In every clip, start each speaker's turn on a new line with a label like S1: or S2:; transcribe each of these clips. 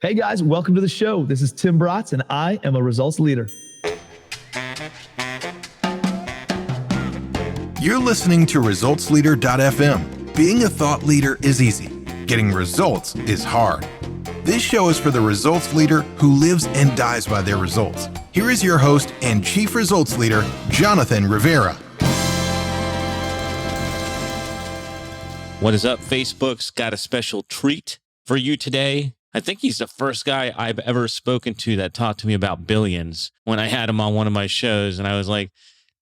S1: Hey guys, welcome to the show. This is Tim Bratz, and I am a results leader.
S2: You're listening to ResultsLeader.fm. Being a thought leader is easy. Getting results is hard. This show is for the results leader who lives and dies by their results. Here is your host and Chief Results Leader, Jonathan Rivera.
S3: What is up? Facebook's got a special treat for you today. I think he's the first guy I've ever spoken to that talked to me about billions when I had him on one of my shows. And I was like,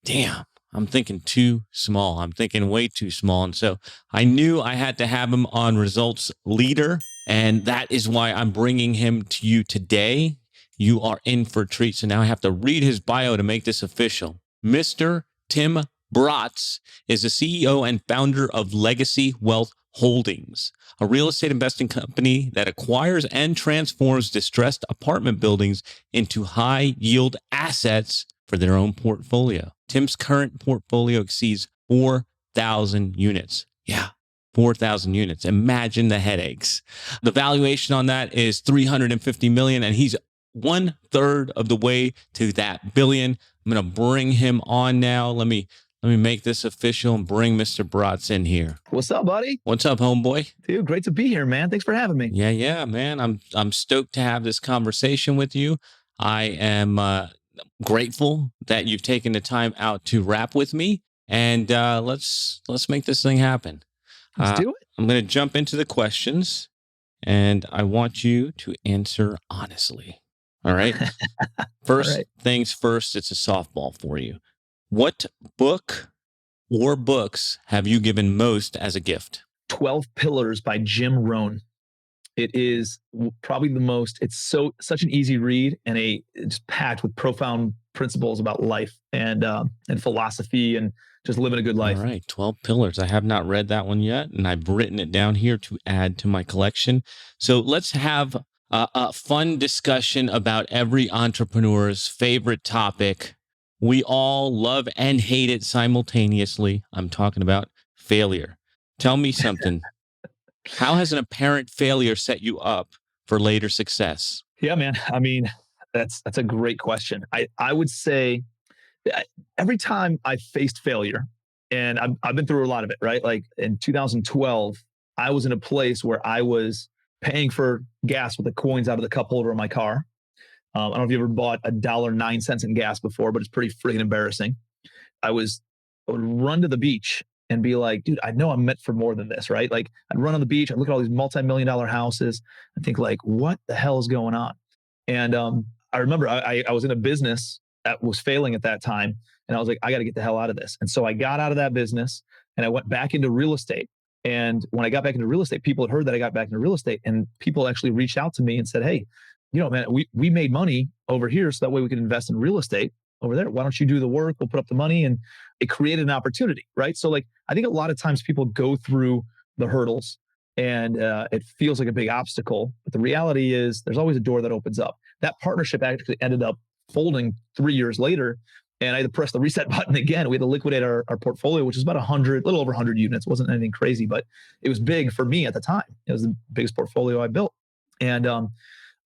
S3: damn, I'm thinking too small. I'm thinking way too small. And so I knew I had to have him on Results Leader. And that is why I'm bringing him to you today. You are in for a treat. So now I have to read his bio to make this official. Mr. Tim Bratz is the CEO and founder of Legacy Wealth Holdings, a real estate investing company that acquires and transforms distressed apartment buildings into high-yield assets for their own portfolio. Tim's current portfolio exceeds 4,000 units. Yeah, 4,000 units. Imagine the headaches. The valuation on that is $350 million, and he's 1/3 of the way to that billion. I'm going to bring him on now. Let me make this official and bring Mr. Bratz in here.
S1: What's up, buddy?
S3: What's up, homeboy?
S1: Dude, great to be here, man. Thanks for having me.
S3: Yeah, man. I'm stoked to have this conversation with you. I am grateful that you've taken the time out to rap with me, and let's make this thing happen.
S1: Let's do it.
S3: I'm going to jump into the questions, and I want you to answer honestly. All right. First
S1: All right.
S3: things first, it's a softball for you. What book or books have you given most as a gift?
S1: 12 Pillars by Jim Rohn. It is probably the most, it's such an easy read, and it's packed with profound principles about life and philosophy and just living a good life.
S3: All right, 12 Pillars. I have not read that one yet, and I've written it down here to add to my collection. So let's have a fun discussion about every entrepreneur's favorite topic. We all love and hate it simultaneously. I'm talking about failure. Tell me something. How has an apparent failure set you up for later success?
S1: Yeah, man. I mean, that's a great question. I would say every time I faced failure, and I've been through a lot of it, right? Like in 2012, I was in a place where I was paying for gas with the coins out of the cup holder of my car. I don't know if you ever bought $1.09 in gas before, but it's pretty freaking embarrassing. I would run to the beach and be like, dude, I know I'm meant for more than this, right? Like I'd run on the beach, I'd look at all these multi-million-dollar houses and think like, what the hell is going on? And I remember I was in a business that was failing at that time. And I was like, I got to get the hell out of this. And so I got out of that business and I went back into real estate. And when I got back into real estate, people had heard that I got back into real estate, and people actually reached out to me and said, hey, you know, man, we made money over here, so that way we can invest in real estate over there. Why don't you do the work? We'll put up the money. And it created an opportunity, right? So like, I think a lot of times people go through the hurdles and it feels like a big obstacle. But the reality is there's always a door that opens up. That partnership actually ended up folding 3 years later. And I had to press the reset button again. We had to liquidate our portfolio, which is about 100, little over 100 units. It wasn't anything crazy, but it was big for me at the time. It was the biggest portfolio I built. And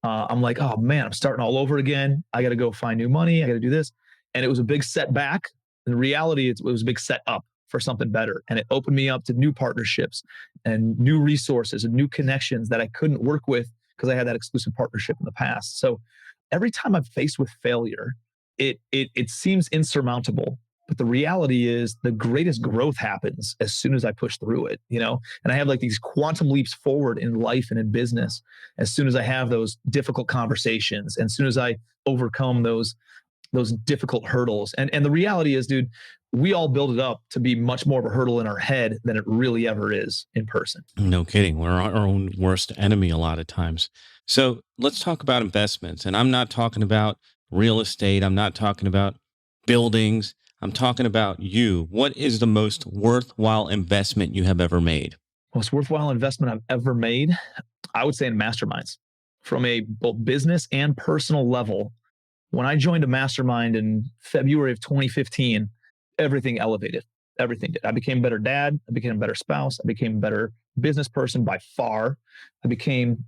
S1: I'm like, oh man, I'm starting all over again. I got to go find new money. I got to do this. And it was a big setback. In reality, it was a big set up for something better. And it opened me up to new partnerships and new resources and new connections that I couldn't work with because I had that exclusive partnership in the past. So every time I'm faced with failure, it seems insurmountable. But the reality is the greatest growth happens as soon as I push through it, you know? And I have like these quantum leaps forward in life and in business as soon as I have those difficult conversations and as soon as I overcome those difficult hurdles. And the reality is, dude, we all build it up to be much more of a hurdle in our head than it really ever is in person.
S3: No kidding. We're our own worst enemy a lot of times. So let's talk about investments. And I'm not talking about real estate. I'm not talking about buildings. I'm talking about you. What is the most worthwhile investment you have ever made?
S1: Most worthwhile investment I've ever made, I would say in masterminds. From a both business and personal level, when I joined a mastermind in February of 2015, everything elevated. Everything did. I became a better dad. I became a better spouse. I became a better business person by far. I became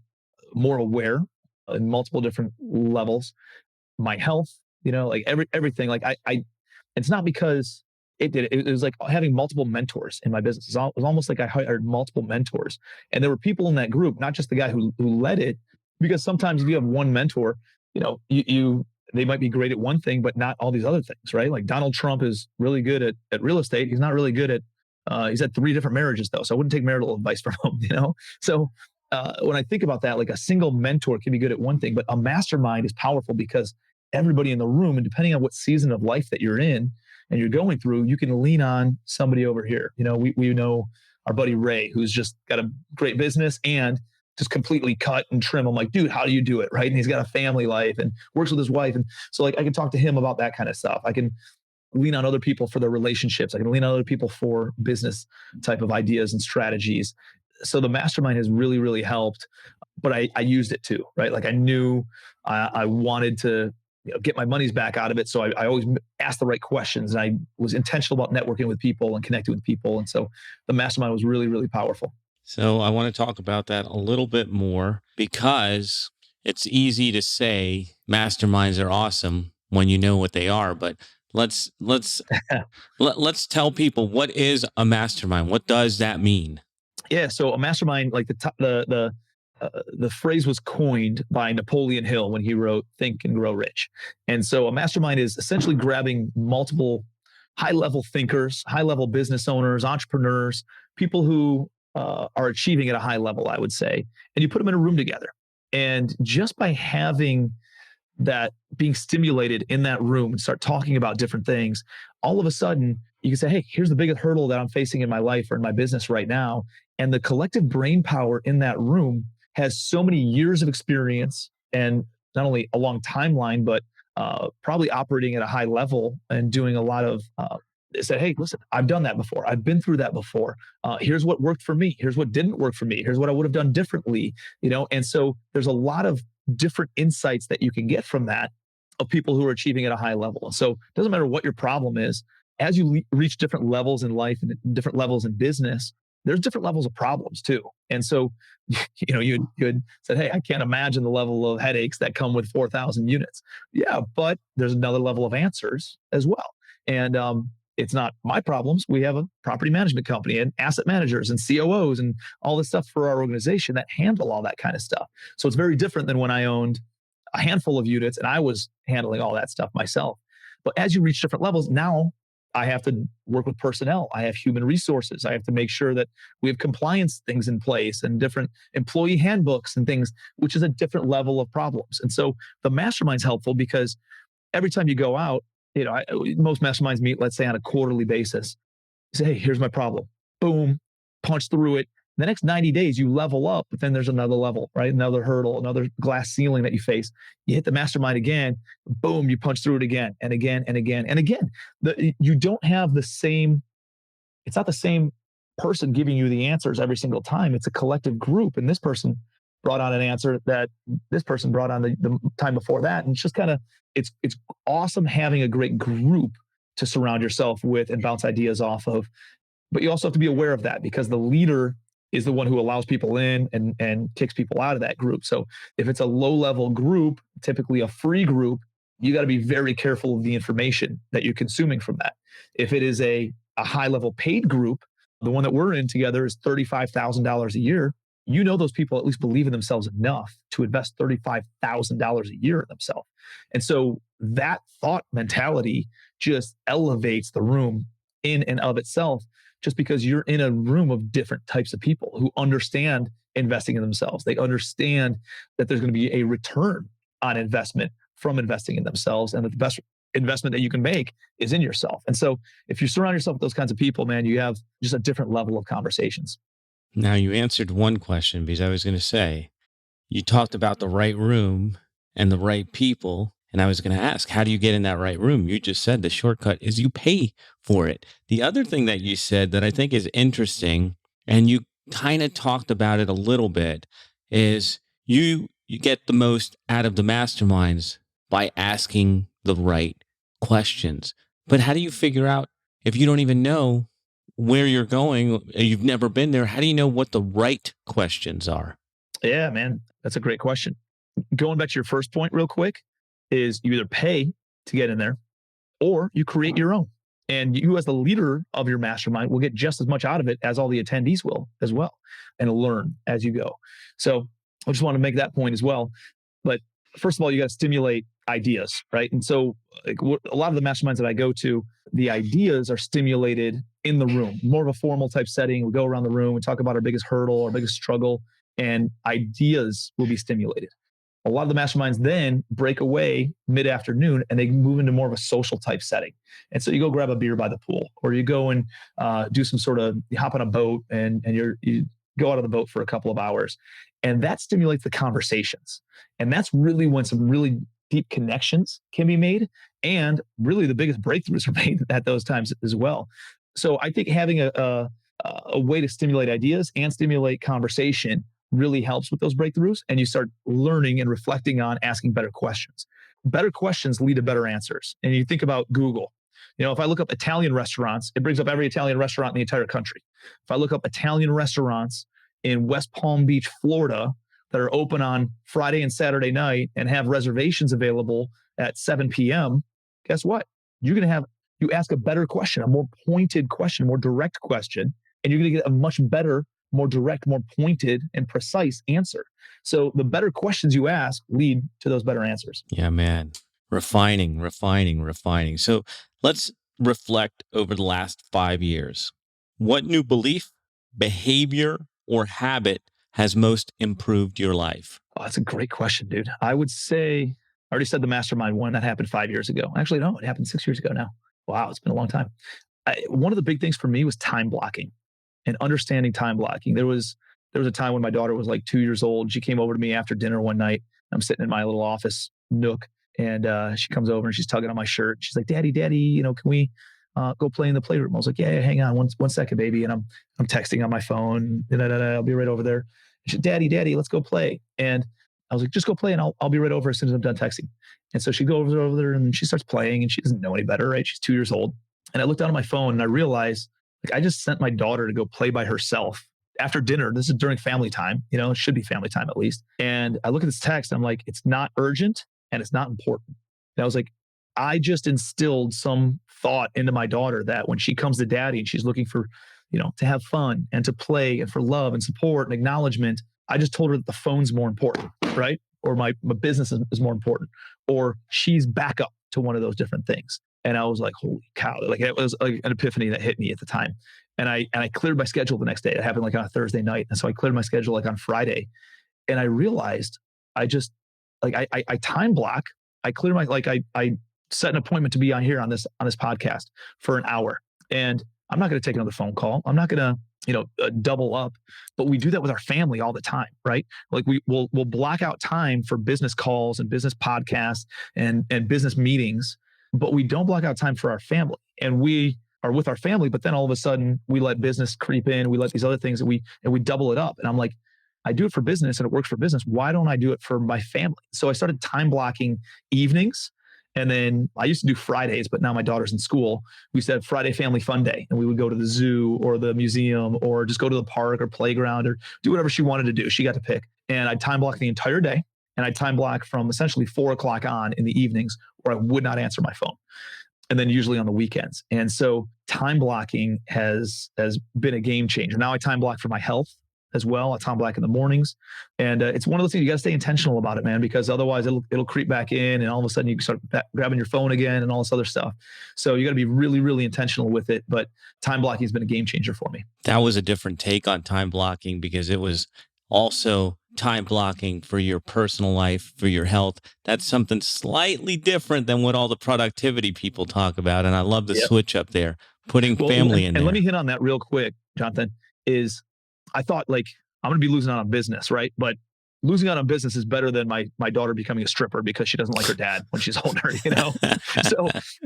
S1: more aware. in multiple different levels. My health, like everything. Like it's not because it did it. It was like having multiple mentors in my business. It was almost like I hired multiple mentors, and there were people in that group, not just the guy who led it. Because sometimes if you have one mentor, you they might be great at one thing, but not all these other things, right? Like Donald Trump is really good at real estate. He's not really good at he's had 3 different marriages though, so I wouldn't take marital advice from him. So when I think about that, like a single mentor can be good at one thing, but a mastermind is powerful because everybody in the room, and depending on what season of life that you're in and you're going through, you can lean on somebody over here. We know our buddy Ray, who's just got a great business and just completely cut and trim. I'm like, dude, how do you do it? Right. And he's got a family life and works with his wife. And so like, I can talk to him about that kind of stuff. I can lean on other people for their relationships. I can lean on other people for business type of ideas and strategies. So the mastermind has really, really helped, but I used it too, right? Like I knew I wanted to get my money's back out of it. So I always asked the right questions, and I was intentional about networking with people and connecting with people. And so the mastermind was really, really powerful.
S3: So I want to talk about that a little bit more, because it's easy to say masterminds are awesome when you know what they are, but let's tell people, what is a mastermind? What does that mean?
S1: Yeah, so a mastermind, like the phrase was coined by Napoleon Hill when he wrote Think and Grow Rich. And so a mastermind is essentially grabbing multiple high-level thinkers, high-level business owners, entrepreneurs, people who are achieving at a high level, I would say, and you put them in a room together. And just by having that, being stimulated in that room and start talking about different things, all of a sudden you can say, hey, here's the biggest hurdle that I'm facing in my life or in my business right now. And the collective brain power in that room has so many years of experience, and not only a long timeline, but probably operating at a high level and doing a lot of said, hey, listen, I've done that before. I've been through that before. Here's what worked for me. Here's what didn't work for me. Here's what I would have done differently. And so there's a lot of different insights that you can get from that, of people who are achieving at a high level. So it doesn't matter what your problem is. As you reach different levels in life and different levels in business, there's different levels of problems too. And so, you had said, hey, I can't imagine the level of headaches that come with 4,000 units. Yeah, but there's another level of answers as well. And it's not my problems. We have a property management company and asset managers and COOs and all this stuff for our organization that handle all that kind of stuff. So it's very different than when I owned a handful of units and I was handling all that stuff myself. But as you reach different levels, now I have to work with personnel. I have human resources. I have to make sure that we have compliance things in place and different employee handbooks and things, which is a different level of problems. And so the mastermind's helpful because every time you go out, most masterminds meet, let's say, on a quarterly basis. You say, hey, here's my problem. Boom, punch through it. The next 90 days, you level up, but then there's another level, right? Another hurdle, another glass ceiling that you face. You hit the mastermind again, boom, you punch through it again and again and again and again. You don't have the same, it's not the same person giving you the answers every single time. It's a collective group. And this person brought on an answer that this person brought on the time before that. And it's just kind of, it's awesome having a great group to surround yourself with and bounce ideas off of. But you also have to be aware of that, because the leader is the one who allows people in and kicks people out of that group. So if it's a low-level group, typically a free group, you got to be very careful of the information that you're consuming from that. If it is a high-level paid group, the one that we're in together is $35,000 a year. Those people at least believe in themselves enough to invest $35,000 a year in themselves. And so that thought mentality just elevates the room in and of itself, just because you're in a room of different types of people who understand investing in themselves. They understand that there's going to be a return on investment from investing in themselves, and that the best investment that you can make is in yourself. And so if you surround yourself with those kinds of people, man, you have just a different level of conversations.
S3: Now, you answered one question, because I was going to say, you talked about the right room and the right people. And I was going to ask, how do you get in that right room? You just said the shortcut is you pay for it. The other thing that you said that I think is interesting, and you kind of talked about it a little bit, is you get the most out of the masterminds by asking the right questions. But how do you figure out, if you don't even know where you're going, you've never been there, how do you know what the right questions are?
S1: Yeah, man, that's a great question. going back to your first point real quick, is you either pay to get in there or you create your own. And you, as the leader of your mastermind, will get just as much out of it as all the attendees will as well, and learn as you go. So I just want to make that point as well. But first of all, you got to stimulate ideas, right? And so like, a lot of the masterminds that I go to, the ideas are stimulated in the room, more of a formal type setting. We go around the room, we talk about our biggest hurdle, our biggest struggle, and ideas will be stimulated. A lot of the masterminds then break away mid-afternoon and they move into more of a social type setting. And so you go grab a beer by the pool, or you go and do some sort of, you hop on a boat and you go out on the boat for a couple of hours. And that stimulates the conversations. And that's really when some really deep connections can be made. And really the biggest breakthroughs are made at those times as well. So I think having a way to stimulate ideas and stimulate conversation really helps with those breakthroughs. And you start learning and reflecting on asking better questions. Better questions lead to better answers. And you think about Google. If I look up Italian restaurants, it brings up every Italian restaurant in the entire country. If I look up Italian restaurants in West Palm Beach, Florida, that are open on Friday and Saturday night and have reservations available at 7 p.m., guess what? You ask a better question, a more pointed question, more direct question, and you're going to get a much better, more direct, more pointed and precise answer. So the better questions you ask lead to those better answers.
S3: Yeah, man. Refining. So let's reflect over the last 5 years. What new belief, behavior, or habit has most improved your life?
S1: Oh, that's a great question, dude. I would say, I already said the mastermind one that happened 5 years ago. Actually, no, it happened 6 years ago now. Wow, it's been a long time. One of the big things for me was time blocking and understanding time blocking. There was a time when my daughter was like 2 years old. She came over to me after dinner one night. I'm sitting in my little office nook, and she comes over and she's tugging on my shirt. She's like, Daddy, can we go play in the playroom? I was like, yeah, hang on one second, baby. And I'm texting on my phone. I'll be right over there. She said, Daddy, let's go play. And I was like, just go play and I'll be right over as soon as I'm done texting. And so she goes over there and she starts playing, and she doesn't know any better, right? She's 2 years old. And I looked down at my phone and I realized, like, I just sent my daughter to go play by herself after dinner. This is during family time, it should be family time at least. And I look at this text, I'm like, it's not urgent and it's not important. And I was like, I just instilled some thought into my daughter that when she comes to daddy and she's looking for, to have fun and to play and for love and support and acknowledgement, I just told her that the phone's more important, right? Or my business is more important, or she's backup to one of those different things. And I was like, holy cow. Like, it was like an epiphany that hit me at the time. And I cleared my schedule the next day. It happened like on a Thursday night. And so I cleared my schedule like on Friday. And I realized I just, like, I time block. I clear my, like, I set an appointment to be on here on this podcast for an hour. And I'm not going to take another phone call. I'm not going to, double up, but we do that with our family all the time, right? Like we'll block out time for business calls and business podcasts and business meetings, but we don't block out time for our family. And we are with our family, but then all of a sudden we let business creep in. We let these other things and we double it up. And I'm like, I do it for business and it works for business. Why don't I do it for my family? So I started time blocking evenings. And then I used to do Fridays, but now my daughter's in school. We used to have Friday family fun day, and we would go to the zoo or the museum or just go to the park or playground or do whatever she wanted to do. She got to pick. And I'd time block the entire day, and I'd time block from essentially 4 o'clock on in the evenings where I would not answer my phone. And then usually on the weekends. And so time blocking has been a game changer. Now I time block for my health as well. I time block in the mornings. And it's one of those things, you got to stay intentional about it, man, because otherwise it'll creep back in and all of a sudden you start grabbing your phone again and all this other stuff. So you got to be really, really intentional with it. But time blocking has been a game changer for me.
S3: That was a different take on time blocking because it was also time blocking for your personal life, for your health. That's something slightly different than what all the productivity people talk about. And I love the switch up there, putting family in there.
S1: And let me hit on that real quick, Jonathan, is I thought, like, I'm going to be losing out on business, right? But losing out on business is better than my daughter becoming a stripper because she doesn't like her dad when she's older,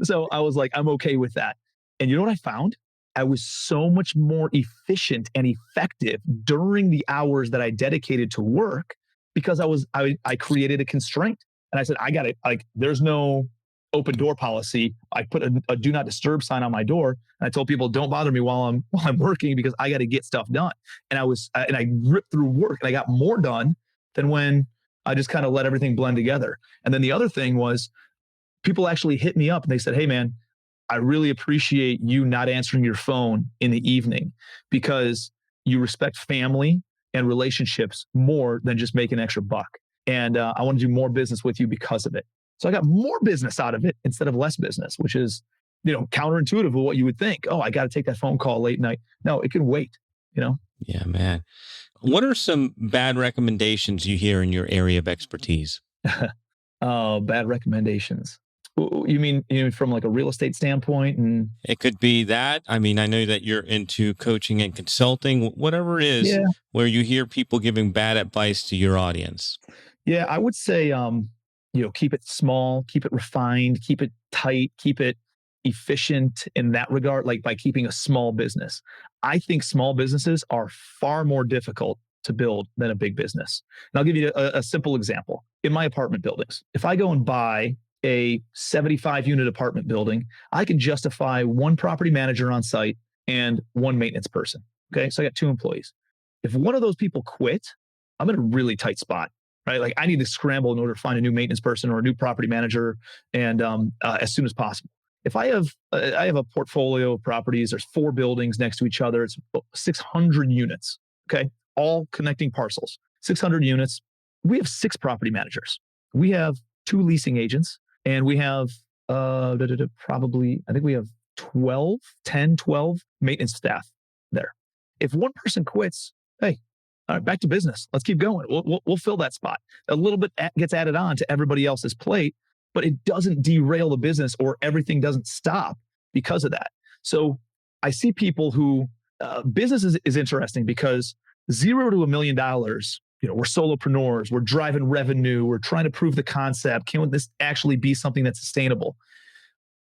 S1: So I was like, I'm okay with that. And you know what I found? I was so much more efficient and effective during the hours that I dedicated to work because I created a constraint. And I said, I got it. Like, there's no open door policy. I put a do not disturb sign on my door. And I told people, don't bother me while I'm working because I got to get stuff done. And I ripped through work and I got more done than when I just kind of let everything blend together. And then the other thing was people actually hit me up and they said, hey man, I really appreciate you not answering your phone in the evening because you respect family and relationships more than just make an extra buck. And I want to do more business with you because of it. So I got more business out of it instead of less business, which is, counterintuitive of what you would think. Oh, I got to take that phone call late night. No, it can wait,
S3: Yeah, man. What are some bad recommendations you hear in your area of expertise?
S1: Oh, bad recommendations. You mean from like a real estate standpoint? And
S3: It could be that. I mean, I know that you're into coaching and consulting, whatever it is,
S1: yeah,
S3: where you hear people giving bad advice to your audience.
S1: yeah, I would say, keep it small, keep it refined, keep it tight, keep it efficient in that regard, like by keeping a small business. I think small businesses are far more difficult to build than a big business. And I'll give you a simple example. In my apartment buildings, if I go and buy a 75 unit apartment building, I can justify one property manager on site and one maintenance person. Okay. So I got two employees. If one of those people quit, I'm in a really tight spot, right? Like I need to scramble in order to find a new maintenance person or a new property manager and as soon as possible. If I have a portfolio of properties, there's 4 buildings next to each other. It's 600 units. Okay. All connecting parcels, 600 units. We have 6 property managers. We have 2 leasing agents. And we have probably, I think we have 12 maintenance staff there. If one person quits, hey, all right, back to business. Let's keep going. We'll fill that spot. A little bit gets added on to everybody else's plate, but it doesn't derail the business or everything doesn't stop because of that. So I see people who, business is interesting because $0 to $1 million, we're solopreneurs, we're driving revenue, we're trying to prove the concept. Can this actually be something that's sustainable?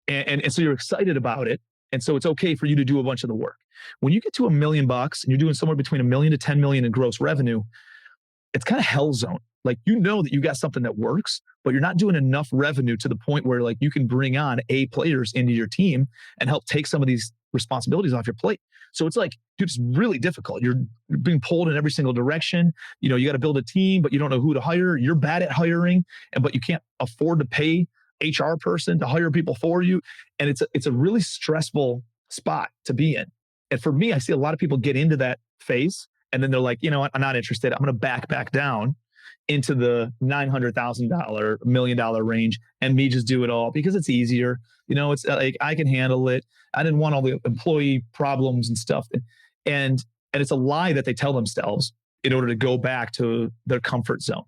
S1: And so you're excited about it. And so it's okay for you to do a bunch of the work. When you get to $1 million and you're doing somewhere between $1 million to 10 million in gross revenue, it's kind of hell zone. Like, that you got something that works, but you're not doing enough revenue to the point where like you can bring on A players into your team and help take some of these responsibilities off your plate. So it's like, dude, it's really difficult. You're being pulled in every single direction. You got to build a team, but you don't know who to hire. You're bad at hiring, but you can't afford to pay HR person to hire people for you. And it's a really stressful spot to be in. And for me, I see a lot of people get into that phase and then they're like, you know what, I'm not interested. I'm going to back down into the $900,000, $1 million range and me just do it all because it's easier. It's like I can handle it. I didn't want all the employee problems and stuff. And it's a lie that they tell themselves in order to go back to their comfort zone.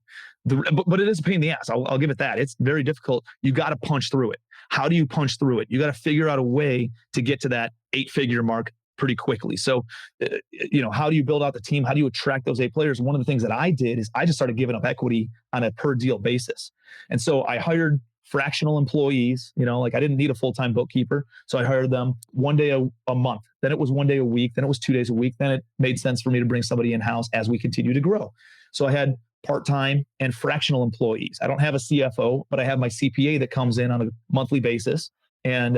S1: But it is a pain in the ass. I'll give it that. It's very difficult. You got to punch through it. How do you punch through it? You got to figure out a way to get to that 8-figure mark pretty quickly. So, how do you build out the team? How do you attract those A players? One of the things that I did is I just started giving up equity on a per deal basis. And so I hired fractional employees, like I didn't need a full-time bookkeeper. So I hired them one day a month. Then it was one day a week. Then it was 2 days a week. Then it made sense for me to bring somebody in-house as we continue to grow. So I had part-time and fractional employees. I don't have a CFO, but I have my CPA that comes in on a monthly basis. And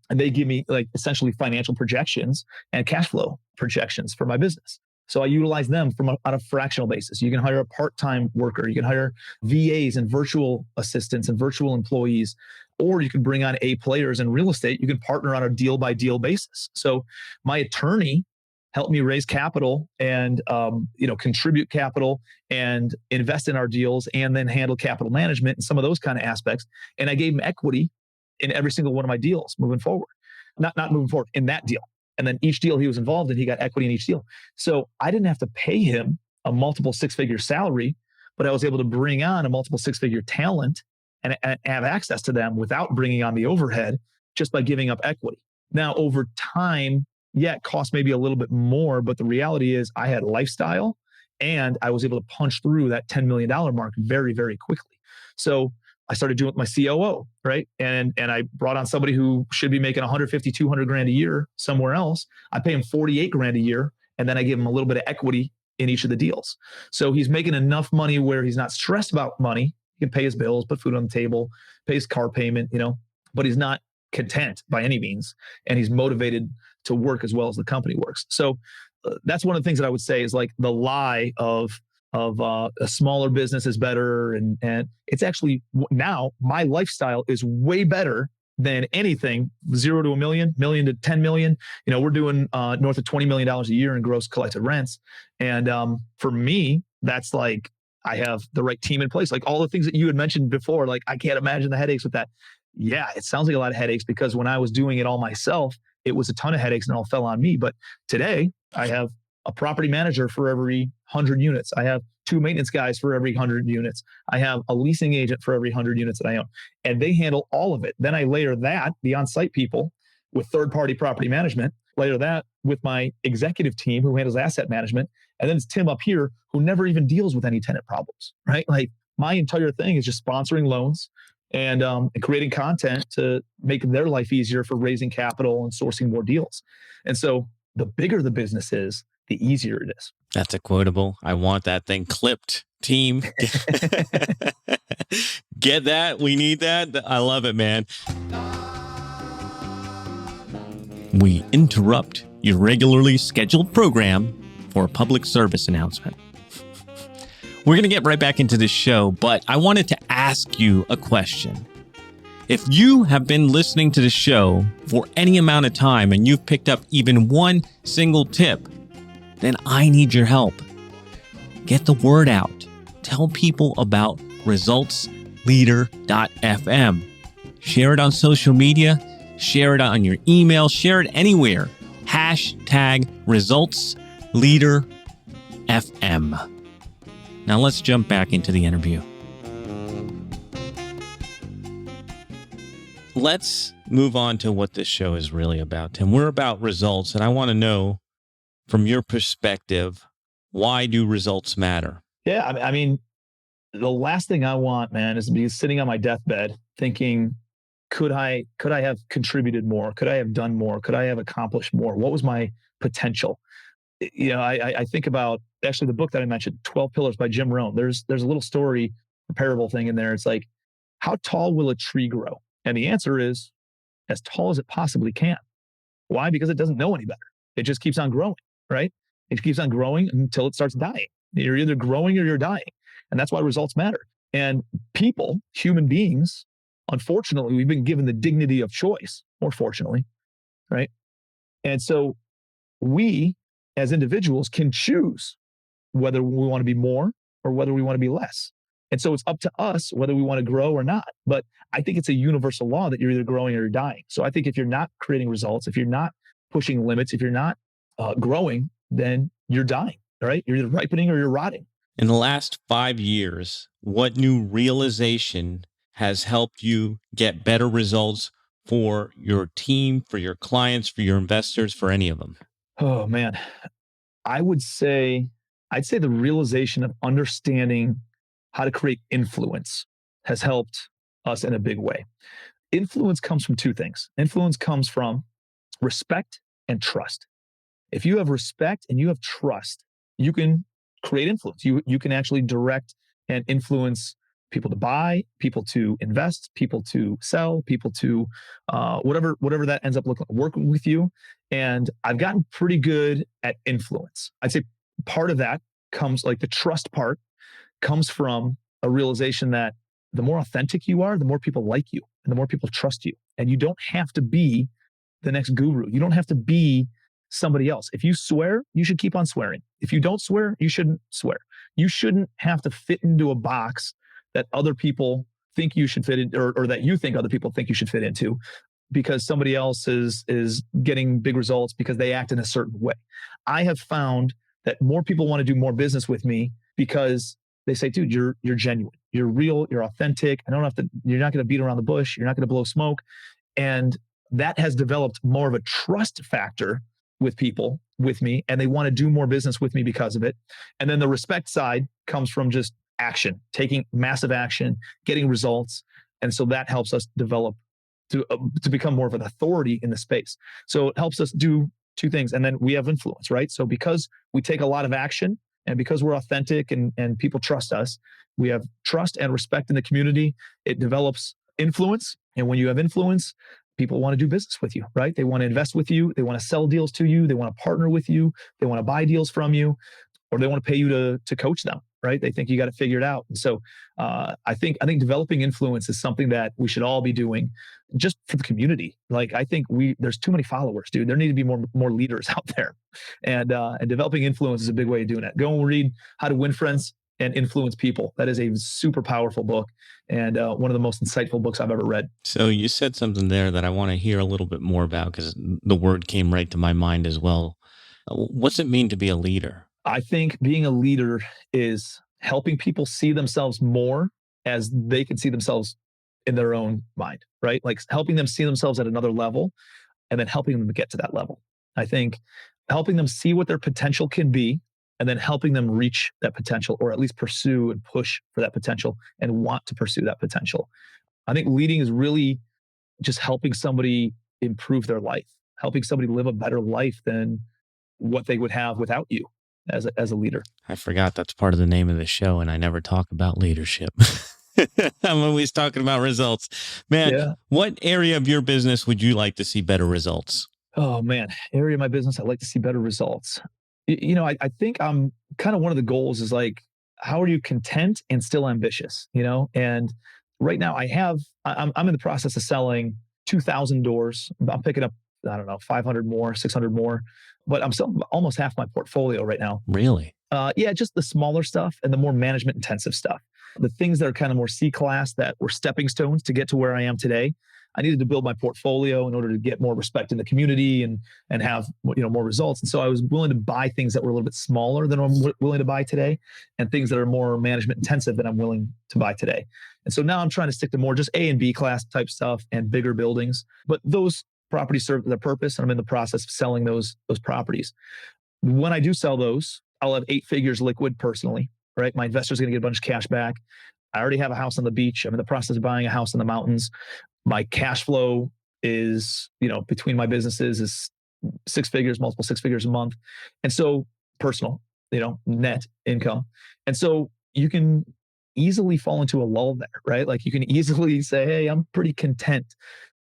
S1: they give me like essentially financial projections and cash flow projections for my business. So I utilize them on a fractional basis. You can hire a part-time worker. You can hire VAs and virtual assistants and virtual employees, or you can bring on A players in real estate. You can partner on a deal by deal basis. So my attorney helped me raise capital and contribute capital and invest in our deals and then handle capital management and some of those kind of aspects. And I gave him equity in every single one of my deals moving forward, not moving forward in that deal. And then each deal he was involved in, he got equity in each deal. So I didn't have to pay him a multiple 6-figure salary, but I was able to bring on a multiple 6-figure talent and have access to them without bringing on the overhead just by giving up equity. Now, over time, yeah, it cost maybe a little bit more, but the reality is I had lifestyle and I was able to punch through that $10 million mark very, very quickly. So I started doing it with my COO, right? And I brought on somebody who should be making 150, 200 grand a year somewhere else. I pay him 48 grand a year. And then I give him a little bit of equity in each of the deals. So he's making enough money where he's not stressed about money. He can pay his bills, put food on the table, pay his car payment, but he's not content by any means. And he's motivated to work as well as the company works. So that's one of the things that I would say is like the lie of a smaller business is better. And it's actually now my lifestyle is way better than anything 0 to a million, million to 10 million. We're doing north of $20 million a year in gross collected rents. And for me, that's like, I have the right team in place. Like all the things that you had mentioned before, like I can't imagine the headaches with that. Yeah, it sounds like a lot of headaches because when I was doing it all myself, it was a ton of headaches and it all fell on me. But today I have a property manager for every 100 units. I have 2 maintenance guys for every 100 units. I have a leasing agent for every 100 units that I own, and they handle all of it. Then I layer that, the on-site people with third-party property management, layer that with my executive team who handles asset management. And then it's Tim up here who never even deals with any tenant problems, right? Like my entire thing is just sponsoring loans and creating content to make their life easier for raising capital and sourcing more deals. And so the bigger the business is, the easier it is.
S3: That's a quotable. I want that thing clipped, team. Get that? We need that. I love it, man. We interrupt your regularly scheduled program for a public service announcement. We're going to get right back into this show, but I wanted to ask you a question. If you have been listening to the show for any amount of time and you've picked up even one single tip, then I need your help. Get the word out. Tell people about resultsleader.fm. Share it on social media. Share it on your email. Share it anywhere. #ResultsLeaderFM. Now let's jump back into the interview. Let's move on to what this show is really about, Tim. We're about results, and I want to know, from your perspective, why do results matter?
S1: Yeah, I mean, the last thing I want, man, is to be sitting on my deathbed thinking, could I have contributed more? Could I have done more? Could I have accomplished more? What was my potential? I think about actually the book that I mentioned, 12 Pillars by Jim Rohn. There's a little story, a parable thing in there. It's like, how tall will a tree grow? And the answer is as tall as it possibly can. Why? Because it doesn't know any better. It just keeps on growing, right? It keeps on growing until it starts dying. You're either growing or you're dying. And that's why results matter. And people, human beings, unfortunately, we've been given the dignity of choice, or fortunately, right? And so we, as individuals, can choose whether we want to be more or whether we want to be less. And so it's up to us whether we want to grow or not. But I think it's a universal law that you're either growing or you're dying. So I think if you're not creating results, if you're not pushing limits, if you're not growing, then you're dying, right? You're either ripening or you're rotting.
S3: In the last 5 years, what new realization has helped you get better results for your team, for your clients, for your investors, for any of them?
S1: Oh, man. I'd say the realization of understanding how to create influence has helped us in a big way. Influence comes from two things. Influence comes from respect and trust. If you have respect and you have trust, you can create influence. You can actually direct and influence people to buy, people to invest, people to sell, people to whatever that ends up looking like, working with you. And I've gotten pretty good at influence. I'd say part of that comes, like the trust part, comes from a realization that the more authentic you are, the more people like you and the more people trust you. And you don't have to be the next guru. You don't have to be somebody else. If you swear, you should keep on swearing. If you don't swear, you shouldn't swear. You shouldn't have to fit into a box that other people think you should fit in, or that you think other people think you should fit into, because somebody else is getting big results because they act in a certain way. I have found that more people want to do more business with me because they say, dude, you're genuine, you're real, you're authentic. You're not going to beat around the bush. You're not going to blow smoke. And that has developed more of a trust factor with people with me, and they want to do more business with me because of it. And then the respect side comes from just action, taking massive action, getting results. And so that helps us develop to become more of an authority in the space. So it helps us do two things. And then we have influence, right? So because we take a lot of action and because we're authentic and people trust us, we have trust and respect in the community. It develops influence. And when you have influence, people want to do business with you, right? They want to invest with you. They want to sell deals to you. They want to partner with you. They want to buy deals from you, or they want to pay you to coach them. right? They think you got to figure it out. And so I think developing influence is something that we should all be doing just for the community. Like I think there's too many followers, dude. There need to be more leaders out there. And developing influence is a big way of doing it. Go and read How to Win Friends and Influence People. That is a super powerful book and one of the most insightful books I've ever read.
S3: So you said something there that I want to hear a little bit more about because the word came right to my mind as well. What's it mean to be a leader?
S1: I think being a leader is helping people see themselves more as they can see themselves in their own mind, right? Like helping them see themselves at another level and then helping them to get to that level. I think helping them see what their potential can be and then helping them reach that potential or at least pursue and push for that potential and want to pursue that potential. I think leading is really just helping somebody improve their life, helping somebody live a better life than what they would have without you as a leader.
S3: I forgot that's part of the name of the show, and I never talk about leadership. I'm always talking about results. Man,
S1: Yeah.
S3: What area of your business would you like to see better results?
S1: Oh man, area of my business I'd like to see better results. I think I'm kind of one of the goals is like, how are you content and still ambitious? And right now I'm in the process of selling 2,000 doors. I'm picking up, I don't know, 500 more, 600 more, but I'm selling almost half my portfolio right now.
S3: Really?
S1: Yeah, just the smaller stuff and the more management intensive stuff. The things that are kind of more C-class that were stepping stones to get to where I am today. I needed to build my portfolio in order to get more respect in the community and have more results. And so I was willing to buy things that were a little bit smaller than I'm willing to buy today, and things that are more management intensive than I'm willing to buy today. And so now I'm trying to stick to more just A and B class type stuff and bigger buildings. But those properties serve their purpose, and I'm in the process of selling those properties. When I do sell those, I'll have 8 figures liquid personally, right? My investor's going to get a bunch of cash back. I already have a house on the beach. I'm in the process of buying a house in the mountains. My cash flow is, between my businesses is 6 figures, multiple 6 figures a month. And so personal, net income. And so you can easily fall into a lull there, right? Like you can easily say, hey, I'm pretty content.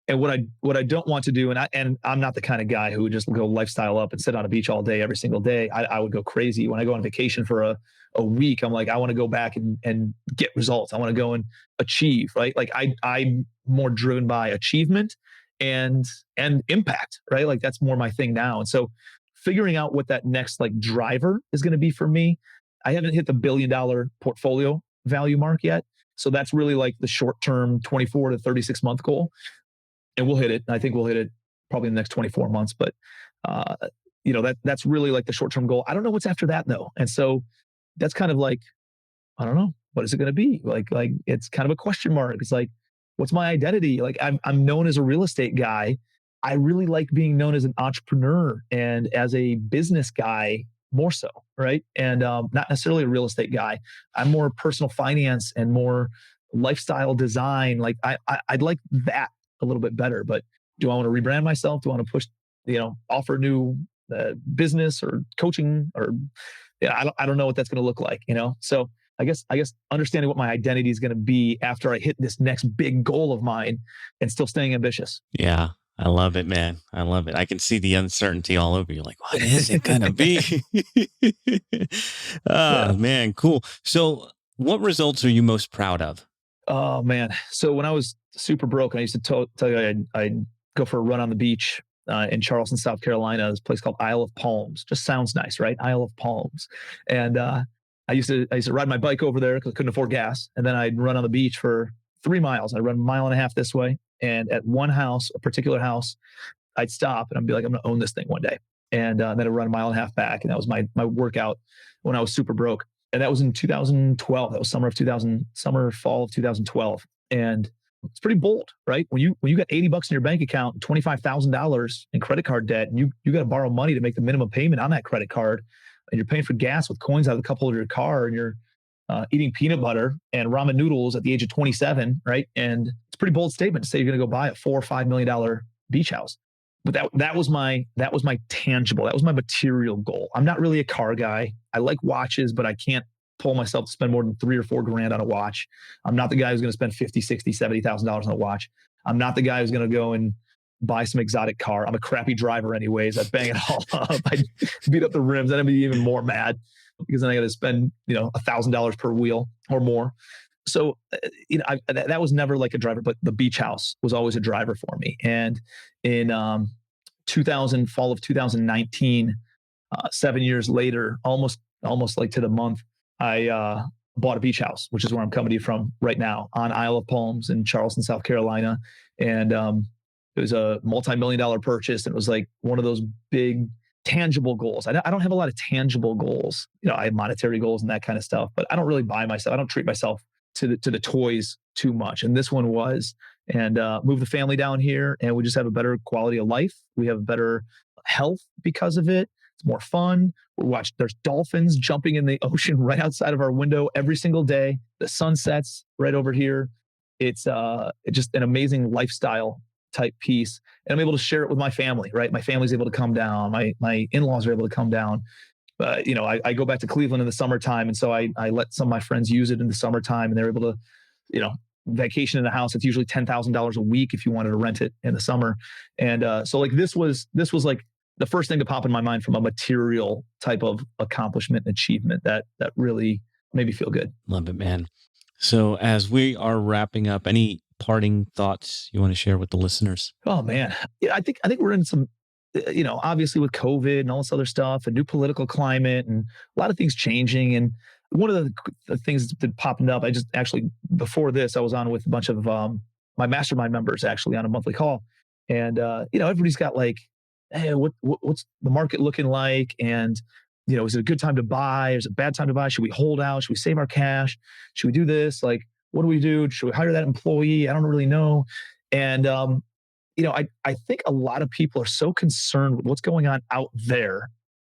S1: And what I don't want to do, and I'm not the kind of guy who would just go lifestyle up and sit on a beach all day, every single day. I would go crazy. When I go on vacation for a week, I'm like, I want to go back and get results. I want to go and achieve, right? Like I'm more driven by achievement and impact, right? Like that's more my thing now. And so figuring out what that next like driver is going to be for me. I haven't hit the $1 billion portfolio value mark yet. So that's really like the short-term 24 to 36 month goal. And we'll hit it. I think we'll hit it probably in the next 24 months. But, that's really like the short-term goal. I don't know what's after that though. And so that's kind of like, I don't know, what is it going to be? Like it's kind of a question mark. It's like, what's my identity? Like I'm known as a real estate guy. I really like being known as an entrepreneur and as a business guy more so, right? And not necessarily a real estate guy. I'm more personal finance and more lifestyle design. Like I'd like that a little bit better, but do I want to rebrand myself? Do I want to push, offer new business or coaching or I don't know what that's going to look like, So I guess understanding what my identity is going to be after I hit this next big goal of mine and still staying ambitious.
S3: Yeah. I love it, man. I love it. I can see the uncertainty all over you. Like, what is it going to be? Man, cool. So what results are you most proud of?
S1: Oh man. So when I was super broke, and I used to tell you I'd go for a run on the beach in Charleston, South Carolina, this place called Isle of Palms. Just sounds nice, right? Isle of Palms. And I used to ride my bike over there because I couldn't afford gas. And then I'd run on the beach for 3 miles. I'd run 1.5 miles this way. And at one house, a particular house, I'd stop and I'd be like, I'm going to own this thing one day. And then I'd run 1.5 miles back. And that was my workout when I was super broke. And that was in 2012. That was fall of 2012. And it's pretty bold, right? When you got $80 in your bank account, $25,000 in credit card debt, and you got to borrow money to make the minimum payment on that credit card, and you're paying for gas with coins out of the cup holder of your car, and you're eating peanut butter and ramen noodles at the age of 27, right? And it's a pretty bold statement to say you're going to go buy a $4 or $5 million beach house. But that was my tangible, that was my material goal. I'm not really a car guy. I like watches, but I can't pull myself to spend more than $3 or $4 grand on a watch. I'm not the guy who's going to spend $50, $60, $70,000 on a watch. I'm not the guy who's going to go and buy some exotic car. I'm a crappy driver anyways. I'd bang it all up. I'd beat up the rims. I'd be even more mad. because then I got to spend, $1,000 per wheel or more. So, that was never like a driver, but the beach house was always a driver for me. And in fall of 2019, 7 years later, almost like to the month, I bought a beach house, which is where I'm coming to you from right now, on Isle of Palms in Charleston, South Carolina. And it was a multi-million-dollar purchase. And it was like one of those big tangible goals. I don't have a lot of tangible goals. I have monetary goals and that kind of stuff, but I don't really buy myself. I don't treat myself to the toys too much. And this one was, and move the family down here, and we just have a better quality of life. We have better health because of it. It's more fun. There's dolphins jumping in the ocean right outside of our window every single day. The sun sets right over here. It's just an amazing lifestyle type piece. And I'm able to share it with my family, right? My family's able to come down. My in-laws are able to come down. I go back to Cleveland in the summertime. And so I let some of my friends use it in the summertime, and they're able to, vacation in the house. It's usually $10,000 a week if you wanted to rent it in the summer. And so like this was like the first thing to pop in my mind from a material type of accomplishment and achievement that really made me feel good.
S3: Love it, man. So as we are wrapping up, any parting thoughts you want to share with the listeners?
S1: Oh man. Yeah, I think we're in some, obviously with COVID and all this other stuff, a new political climate and a lot of things changing. And one of the things that's been popping up, I just actually, before this, I was on with a bunch of my mastermind members actually on a monthly call. And, everybody's got like, hey, what's the market looking like? And, is it a good time to buy? Is it a bad time to buy? Should we hold out? Should we save our cash? Should we do this? Like, what do we do? Should we hire that employee? I don't really know. And, I think a lot of people are so concerned with what's going on out there,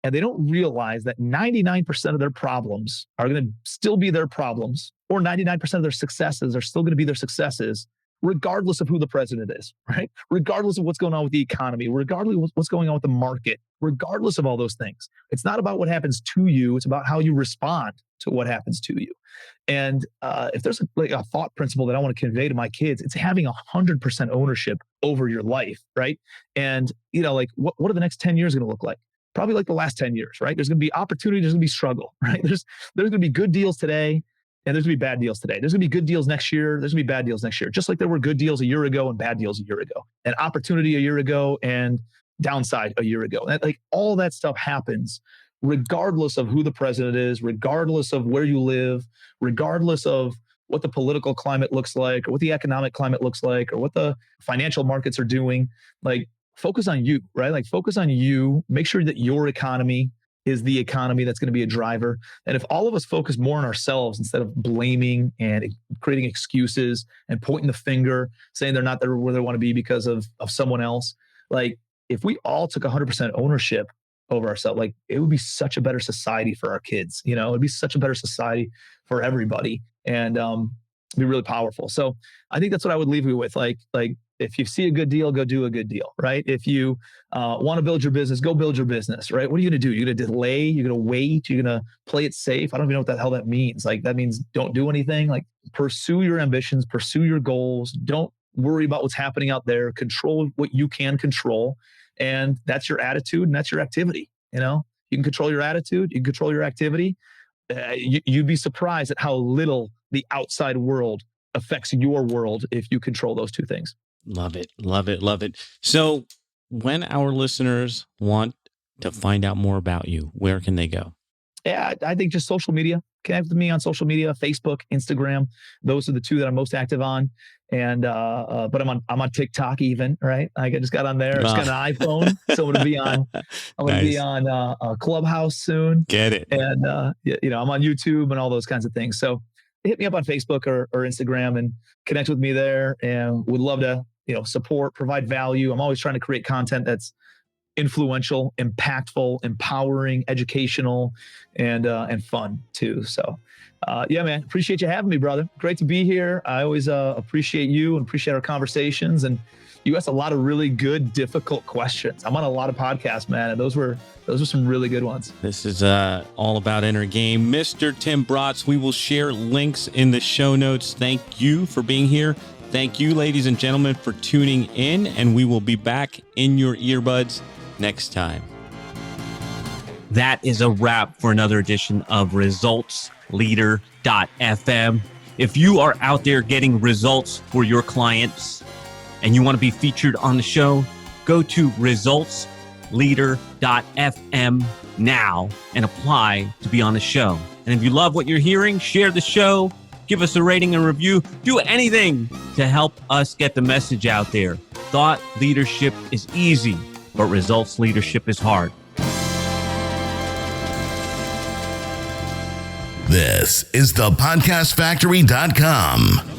S1: and they don't realize that 99% of their problems are going to still be their problems, or 99% of their successes are still going to be their successes, regardless of who the president is, right? Regardless of what's going on with the economy, regardless of what's going on with the market, regardless of all those things. It's not about what happens to you. It's about how you respond to what happens to you. And if there's a thought principle that I want to convey to my kids, it's having 100% ownership over your life, right? And, what are the next 10 years going to look like? Probably like the last 10 years, right? There's going to be opportunity. There's going to be struggle, right? There's going to be good deals today, and there's going to be bad deals today. There's going to be good deals next year. There's going to be bad deals next year. Just like there were good deals a year ago and bad deals a year ago, and opportunity a year ago and downside a year ago. Like all that stuff happens regardless of who the president is, regardless of where you live, regardless of what the political climate looks like, or what the economic climate looks like, or what the financial markets are doing. Like, focus on you, right? Like, focus on you. Make sure that your economy is the economy that's going to be a driver. And if all of us focus more on ourselves instead of blaming and creating excuses and pointing the finger, saying they're not there where they want to be because of someone else, like if we all took 100% ownership over ourselves, like it would be such a better society for our kids. It'd be such a better society for everybody, and it'd be really powerful. So I think that's what I would leave you with. Like if you see a good deal, go do a good deal, right? If you want to build your business, go build your business, right? What are you going to do? You're going to delay? You're going to wait? You're going to play it safe? I don't even know what the hell that means. Like that means don't do anything. Like pursue your ambitions, pursue your goals. Don't worry about what's happening out there. Control what you can control. And that's your attitude and that's your activity. You can control your attitude, you can control your activity. You'd be surprised at how little the outside world affects your world if you control those two things.
S3: Love it. Love it. Love it. So when our listeners want to find out more about you, where can they go?
S1: Yeah, I think just social media. Connect with me on social media, Facebook, Instagram. Those are the two that I'm most active on. And but I'm on TikTok even, right? I just got on there. I just got an iPhone, so I'm gonna be on Clubhouse soon.
S3: Get it?
S1: And I'm on YouTube and all those kinds of things. So hit me up on Facebook or Instagram and connect with me there. And would love to support, provide value. I'm always trying to create content that's influential, impactful, empowering, educational, and fun too. So, yeah, man, appreciate you having me, brother. Great to be here. I always appreciate you and appreciate our conversations. And you asked a lot of really good, difficult questions. I'm on a lot of podcasts, man, and those were some really good ones.
S3: This is all about inner game. Mr. Tim Bratz, we will share links in the show notes. Thank you for being here. Thank you, ladies and gentlemen, for tuning in, and we will be back in your earbuds next time.
S4: that is a wrap for another edition of ResultsLeader.fm. If you are out there getting results for your clients and you want to be featured on the show, go to ResultsLeader.fm now and apply to be on the show. And if you love what you're hearing, share the show, give us a rating and review, do anything to help us get the message out there. Thought leadership is easy, but results leadership is hard.
S5: This is thepodcastfactory.com.